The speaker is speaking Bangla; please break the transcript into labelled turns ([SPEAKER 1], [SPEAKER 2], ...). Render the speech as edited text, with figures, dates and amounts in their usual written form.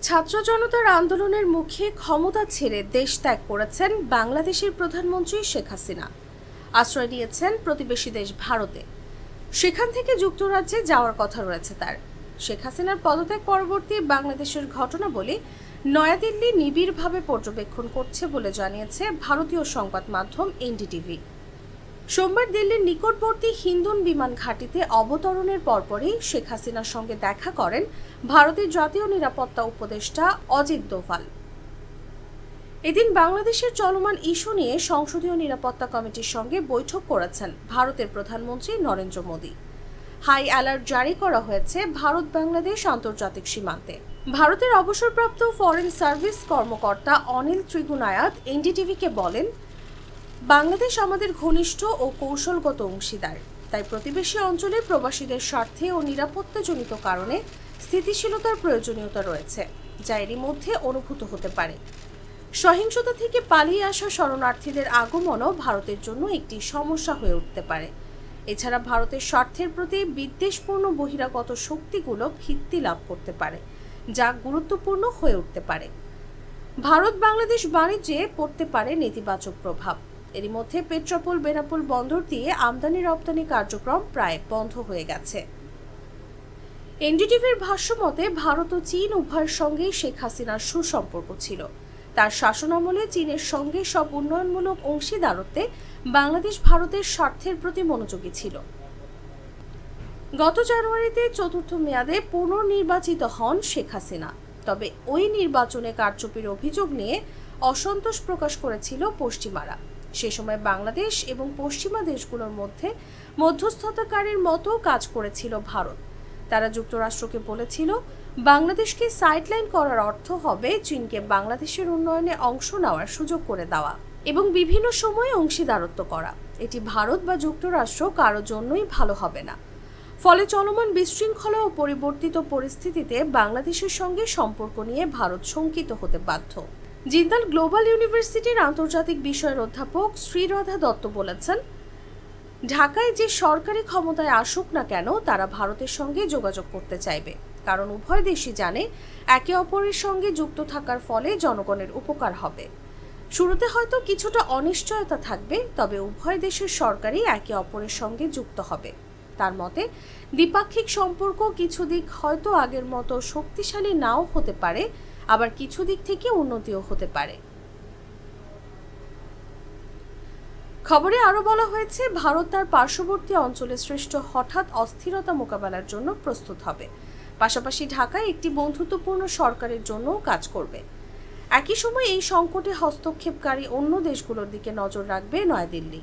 [SPEAKER 1] ছাত্র জনতার আন্দোলনের মুখে ক্ষমতা ছেড়ে দেশ ত্যাগ করেছেন বাংলাদেশের প্রধানমন্ত্রী শেখ হাসিনা। আশ্রয় নিয়েছেন প্রতিবেশী দেশ ভারতে। সেখান থেকে যুক্তরাজ্যে যাওয়ার কথা রয়েছে তার। শেখ হাসিনার পদত্যাগ পরবর্তী বাংলাদেশের ঘটনাবলী নয়াদিল্লি নিবিড়ভাবে পর্যবেক্ষণ করছে বলে জানিয়েছে ভারতীয় সংবাদ মাধ্যম এনডিটিভি। সোমবার দিল্লির নিকটবর্তী হিন্দন বিমান ঘাঁটিতে অবতরণের পরপরই শেখ হাসিনার সঙ্গে দেখা করেন ভারতের জাতীয় নিরাপত্তা উপদেষ্টা অজিত দোভাল। এদিন বাংলাদেশের চলমান ইস্যু নিয়ে সংসদীয় নিরাপত্তা কমিটির সঙ্গে বৈঠক করেছেন ভারতের প্রধানমন্ত্রী নরেন্দ্র মোদী। হাই অ্যালার্ট জারি করা হয়েছে ভারত বাংলাদেশ আন্তর্জাতিক সীমান্তে। ভারতের অবসরপ্রাপ্ত ফরেন সার্ভিস কর্মকর্তা অনিল ত্রিগুনায়াত এনডিটিভিকে বলেন, বাংলাদেশ আমাদের ঘনিষ্ঠ ও কৌশলগত অংশীদার, তাই প্রতিবেশী অঞ্চলে প্রবাসীদের স্বার্থে ও নিরাপত্তাজনিত কারণে স্থিতিশীলতার প্রয়োজনীয়তা রয়েছে, যা এরই মধ্যে অনুভূত হতে পারে। সহিংসতা থেকে পালিয়ে আসা শরণার্থীদের আগমনও ভারতের জন্য একটি সমস্যা হয়ে উঠতে পারে। এছাড়া ভারতের স্বার্থের প্রতি বিদ্বেষপূর্ণ বহিরাগত শক্তিগুলো ভিত্তি লাভ করতে পারে, যা গুরুত্বপূর্ণ হয়ে উঠতে পারে। ভারত বাংলাদেশ বাণিজ্যে পড়তে পারে নেতিবাচক প্রভাব। এরই মধ্যে পেট্রাপোল বেনাপোল বন্দর দিয়ে আমদানি রপ্তানি কার্যক্রম প্রায় বন্ধ হয়ে গেছে। এনডিটিভির ভাষ্যমতে ভারত ও চীন উভয়ের সঙ্গেই শেখ হাসিনার সুসম্পর্ক ছিল। তার শাসনামলে চীনের সঙ্গে সব উন্নয়নমূলক অংশীদারত্বে বাংলাদেশ ভারতের স্বার্থের প্রতি মনোযোগী ছিল। গত জানুয়ারিতে চতুর্থ মেয়াদে পুনর্নির্বাচিত হন শেখ হাসিনা। তবে ওই নির্বাচনে কারচুপির অভিযোগ নিয়ে অসন্তোষ প্রকাশ করেছিল পশ্চিমারা। সে সময় বাংলাদেশ এবং পশ্চিমা দেশগুলোর মধ্যে মধ্যস্থতাকারীর মতো কাজ করেছিল ভারত। তারা যুক্তরাষ্ট্রকে বলেছিল, বাংলাদেশকে সাইডলাইন করার অর্থ হবে চীনকে বাংলাদেশের উন্নয়নে অংশ নেওয়ার সুযোগ করে দেওয়া এবং বিভিন্ন সময়ে অংশীদারত্ব করা। এটি ভারত বা যুক্তরাষ্ট্র কারো জন্যই ভালো হবে না। ফলে চলমান বিশৃঙ্খলা ও পরিবর্তিত পরিস্থিতিতে বাংলাদেশের সঙ্গে সম্পর্ক নিয়ে ভারত শঙ্কিত হতে বাধ্য। জিন্দাল গ্লোবাল ইউনিভার্সিটির আন্তর্জাতিক বিষয়ের অধ্যাপক শ্রীরাধা দত্ত বলেছেন, ঢাকায় যে সরকারি ক্ষমতায় আসুক না কেন তারা ভারতের সঙ্গে যোগাযোগ করতে চাইবে, কারণ উভয় দেশই জানে একে অপরের সঙ্গে যুক্ত থাকার ফলে জনগণের উপকার হবে। শুরুতে হয়তো কিছুটা অনিশ্চয়তা থাকবে, তবে উভয় দেশের সরকারই একে অপরের সঙ্গে যুক্ত হবে। তার মতে দ্বিপাক্ষিক সম্পর্ক কিছু দিক হয়তো আগের মতো শক্তিশালী নাও হতে পারে, আবার কিছু দিক থেকে উন্নতিও হতে পারে। খবরে আরও বলা হয়েছে, ভারত তার পার্শ্ববর্তী অঞ্চলে সৃষ্ট হঠাৎ অস্থিরতা মোকাবেলার জন্য প্রস্তুত হবে। পাশাপাশি ঢাকায় একটি বন্ধুত্বপূর্ণ সরকারের জন্যও কাজ করবে। একই সময় এই সংকটে হস্তক্ষেপকারী অন্য দেশগুলোর দিকে নজর রাখবে নয়াদিল্লি।